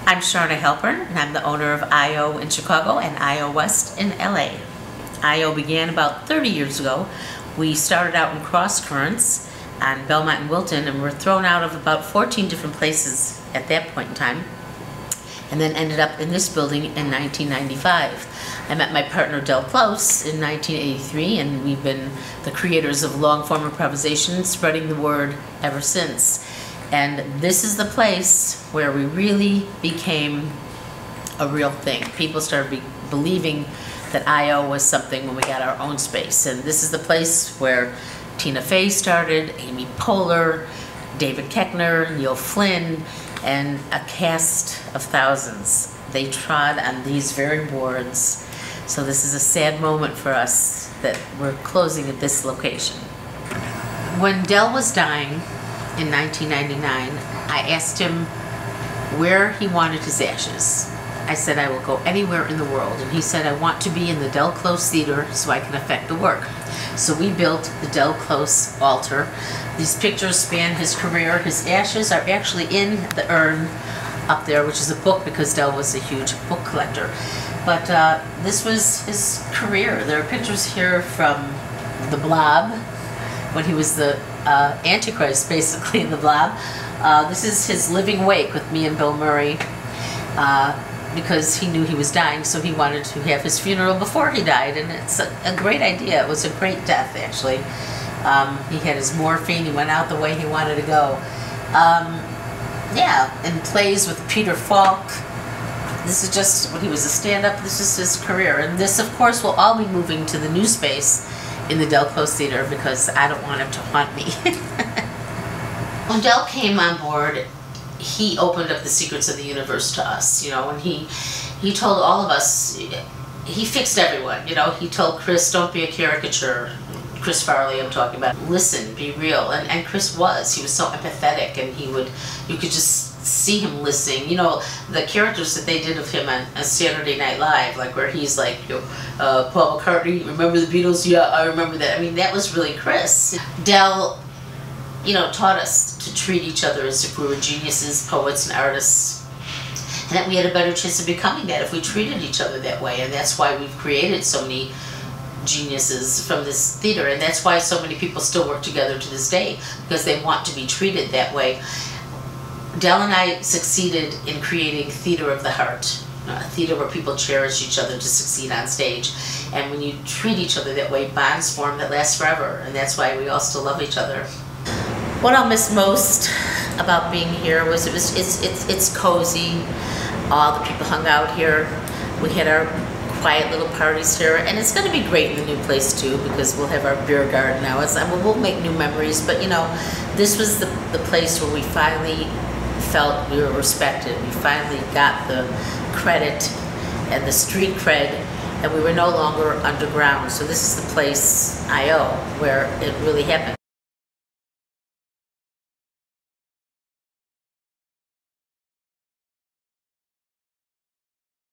I'm Charna Halpern, and I'm the owner of I.O. in Chicago and I.O. West in LA. I.O. began about 30 years ago. We started out in Cross Currents on Belmont and Wilton, and were thrown out of about 14 different places at that point in time, and then ended up in this building in 1995. I met my partner Del Close in 1983, and we've been the creators of long-form improvisation, spreading the word ever since. And this is the place where we really became a real thing. People started believing that I.O. was something when we got our own space. And this is the place where Tina Fey started, Amy Poehler, David Koechner, Neil Flynn, and a cast of thousands. They trod on these very boards. So this is a sad moment for us that we're closing at this location. When Del was dying in 1999, I asked him where he wanted his ashes. I said, I will go anywhere in the world. And he said, I want to be in the Del Close Theater so I can affect the work. So we built the Del Close altar. These pictures span his career. His ashes are actually in the urn up there, which is a book because Del was a huge book collector. But this was his career. There are pictures here from The Blob, when he was the Antichrist, basically, in The Blob. This is his living wake with me and Bill Murray, because he knew he was dying, so he wanted to have his funeral before he died, and it's a great idea. It was a great death, actually. He had his morphine, he went out the way he wanted to go. Yeah, and plays with Peter Falk. This is just when he was a stand-up, this is his career. And this, of course, will all be moving to the new space in the Del Close Theater because I don't want him to haunt me. When Del came on board, he opened up the secrets of the universe to us, you know, and he told all of us, he fixed everyone, you know. He told Chris, don't be a caricature. Chris Farley, I'm talking about. Listen, be real. And Chris was. He was so empathetic, and you could just see him listening. You know, the characters that they did of him on Saturday Night Live, like where he's like, Paul McCartney, remember the Beatles? Yeah, I remember that. I mean, that was really Chris. Del, you know, taught us to treat each other as if we were geniuses, poets, and artists, and that we had a better chance of becoming that if we treated each other that way. And that's why we've created so many geniuses from this theater, and that's why so many people still work together to this day, because they want to be treated that way. Del and I succeeded in creating theater of the heart, a theater where people cherish each other to succeed on stage. And when you treat each other that way, bonds form that last forever, and that's why we all still love each other. What I'll miss most about being here was it's cozy. All the people hung out here. We had our quiet little parties here, and it's going to be great in the new place too, because we'll have our beer garden now. We'll make new memories, but you know, this was the place where we finally felt we were respected. We finally got the credit and the street cred, and we were no longer underground. So this is the place, I.O., where it really happened.